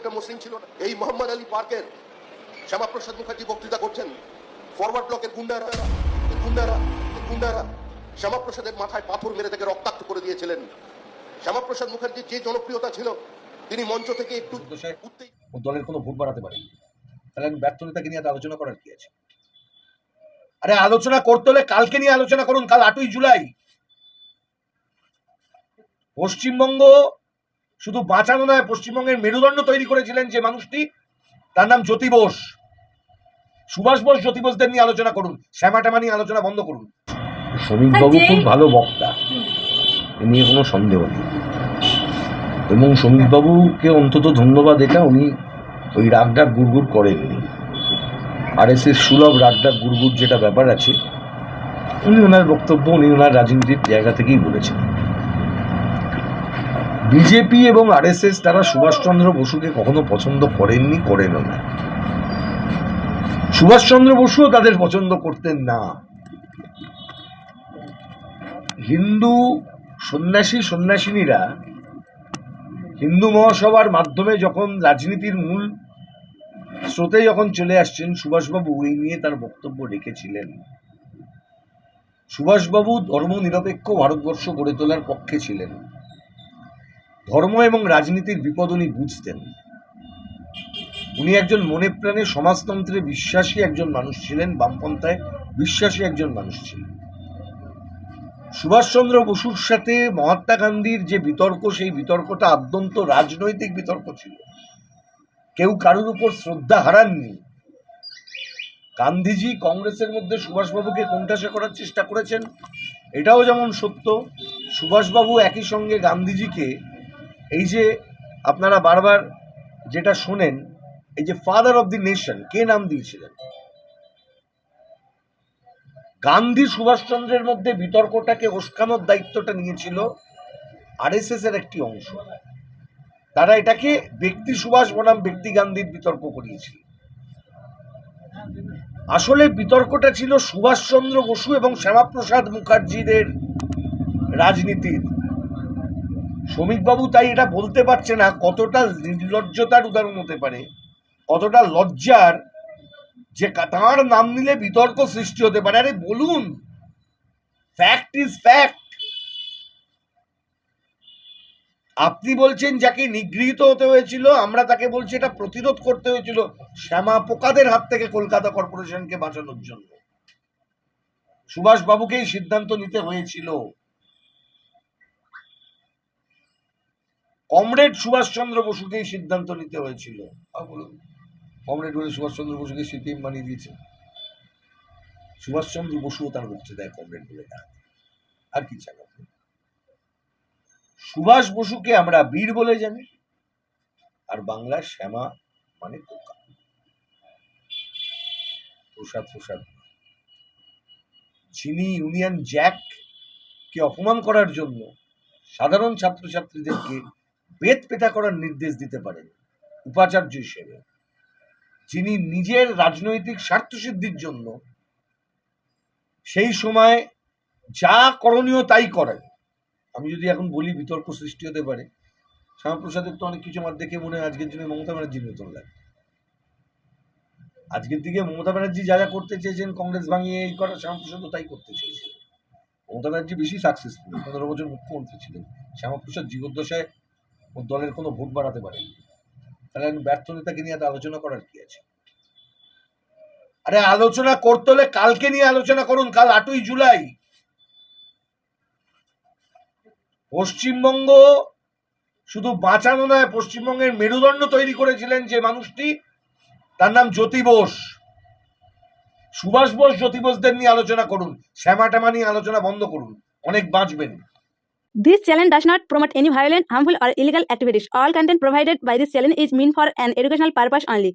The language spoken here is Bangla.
একটা মসৃণ ছিল না। এই মোহাম্মদ আলী পার্কের শ্যামাপ্রসাদ মুখার্জি বক্তৃতা করছেন, ফরওয়ার্ড ব্লকের গুন্ডারা শ্যামাপ্রসাদের মাথায় পাথর মেরে তাকে রক্তাক্ত করে দিয়েছিলেন। শ্যামাপ্রসাদ মুখার্জির যে জনপ্রিয়তা ছিল, তিনি মঞ্চ থেকে একটু দলের কোনো ভোট বাড়াতে পারেন, তাহলে আমি ব্যর্থ নেতাকে নিয়ে আলোচনা করার কি আছে? আরে আলোচনা করতে হলে কালকে নিয়ে আলোচনা করুন। কাল 8ই জুলাই। পশ্চিমবঙ্গ শুধু বাঁচানো নয়, পশ্চিমবঙ্গের মেরুদণ্ড তৈরি করেছিলেন যে মানুষটি, তার নাম জ্যোতি বোস। সুভাষ বোস, জ্যোতি বোসদের নিয়ে আলোচনা করুন, শ্যামাটামা নিয়ে আলোচনা বন্ধ করুন। শ্রমিকবাবু খুব ভালো বক্তা, এ নিয়ে কোনো সন্দেহ নেই, এবং শ্রমিকবাবুকে অন্তত ধন্যবাদ এটা, উনি ওই রাগডাক গুড়গুড় করেননি। RSS সুলভ রাগডাক গুড়গুড় যেটা ব্যাপার আছে, উনি ওনার বক্তব্য, উনি ওনার রাজনীতির জায়গা থেকেই বলেছেন। বিজেপি এবং RSS তারা সুভাষচন্দ্র বসুকে কখনো পছন্দ করেননি, করেনও না। সুভাষচন্দ্র বসুও তাদের পছন্দ করতেন না। হিন্দু সন্ন্যাসিনীরা হিন্দু মহাসভার মাধ্যমে যখন রাজনীতির মূল স্রোতে যখন চলে আসছেন, সুভাষবাবু এই নিয়ে তার বক্তব্য রেখেছিলেন। সুভাষবাবু ধর্মনিরপেক্ষ ভারতবর্ষ গড়ে তোলার পক্ষে ছিলেন। ধর্ম এবং রাজনীতির বিপদ উনি বুঝতেন। উনি একজন মনে প্রাণে সমাজতন্ত্রে বিশ্বাসী একজন মানুষ ছিলেন, বামপন্থায় বিশ্বাসী একজন মানুষ ছিলেন। সুভাষচন্দ্র বসুর সাথে মহাত্মা গান্ধীর যে বিতর্ক, সেই বিতর্কটা আদ্যন্ত রাজনৈতিক বিতর্ক ছিল। কেউ কারোর উপর শ্রদ্ধা হারাননি। গান্ধীজি কংগ্রেসের মধ্যে সুভাষবাবুকে কোণঠাসা করার চেষ্টা করেছেন, এটাও যেমন সত্য। সুভাষবাবু একই সঙ্গে গান্ধীজিকে, এই যে আপনারা বারবার যেটা শোনেন, এই যে ফাদার অফ দি নেশন কে নাম দিয়েছিলেন, গান্ধী সুভাষচন্দ্রের মধ্যে বিতর্কটাকে উস্কানোর দায়িত্বটা নিয়েছিল RSS এর একটি অংশ। তারা এটাকে ব্যক্তি সুভাষ বনাম ব্যক্তি গান্ধীর বিতর্ক করিয়েছিল। আসলে বিতর্কটা ছিল সুভাষচন্দ্র বসু এবং শ্যামাপ্রসাদ মুখার্জিদের রাজনীতির। শ্রমিকবাবু তাই এটা বলতে পারছে না কতটা নির্লজ্জতার উদাহরণ হতে পারে, কতটা লজ্জার, যে তাঁর নাম নিলে বিতর্ক সৃষ্টি হতে পারে। আরে বলুন, ফ্যাক্ট ইজ ফ্যাক্ট। আপনি বলছেন যাকে নিগৃহীত হতে হয়েছিল, আমরা তাকে বলছি এটা প্রতিরোধ করতে হয়েছিল শ্যামা পোকাদের হাত থেকে কলকাতা কর্পোরেশনকে বাঁচানোর জন্য। সুভাষবাবুকেই সিদ্ধান্ত নিতে হয়েছিল। কমরেড সুভাষচন্দ্র বসুকেই সিদ্ধান্ত নিতে হয়েছিল। বলুন, কমরেড বলে সুভাষচন্দ্র বসুকে CPM বানিয়ে দিয়েছে। সুভাষচন্দ্র বসুও তার বক্তৃতায় কমরেড বলে ডাক। আর কি চান আপনি? সুভাষ বসুকে আমরা বীর বলে জানি, আর বাংলার শ্যামা মানে পোকা। প্রসাদ যিনি ইউনিয়ন জ্যাক কে অপমান করার জন্য সাধারণ ছাত্রছাত্রীদেরকে বেত পেটা করার নির্দেশ দিতে পারেন উপাচার্য হিসেবে, যিনি নিজের রাজনৈতিক স্বার্থসিদ্ধির জন্য সেই সময় যা করণীয় তাই করেন। আমি যদি এখন বলি বিতর্ক সৃষ্টি হতে পারে, শ্যামাপ্রসাদের তো অনেক কিছু আমার দেখে মনে হয় আজকের জন্য মমতা ব্যানার্জির মতন লাগে। আজকের দিকে মমতা ব্যানার্জি যা যা করতে চেয়েছেন, কংগ্রেস ভাঙিয়ে এই করা, শ্যামাপ্রসাদও তাই করতে চেয়েছে। মমতা ব্যানার্জি বেশি সাকসেসফুল, 15 বছর মুখ্যমন্ত্রী ছিলেন। শ্যামাপ্রসাদ জীবদ্দশায় ওর দলের কোনো ভোট বাড়াতে পারেন, তাহলে আমি ব্যর্থ নেতাকে নিয়ে আলোচনা করার কি আছে? আরে আলোচনা করতে হলে কালকে নিয়ে আলোচনা করুন। কাল 8ই জুলাই। পশ্চিমবঙ্গ শুধু বাঁচানো নয়, পশ্চিমবঙ্গের মেরুদণ্ড তৈরি করেছিলেন যে মানুষটি, তার নাম জ্যোতি বোস। সুভাষ বোস, জ্যোতি বোসদের নিয়ে আলোচনা করুন, শ্যামাটামা নিয়ে আলোচনা বন্ধ করুন, অনেক বাঁচবেন। This channel does not promote any violent, harmful, or illegal activities. All content provided by this channel is meant for an educational purpose only.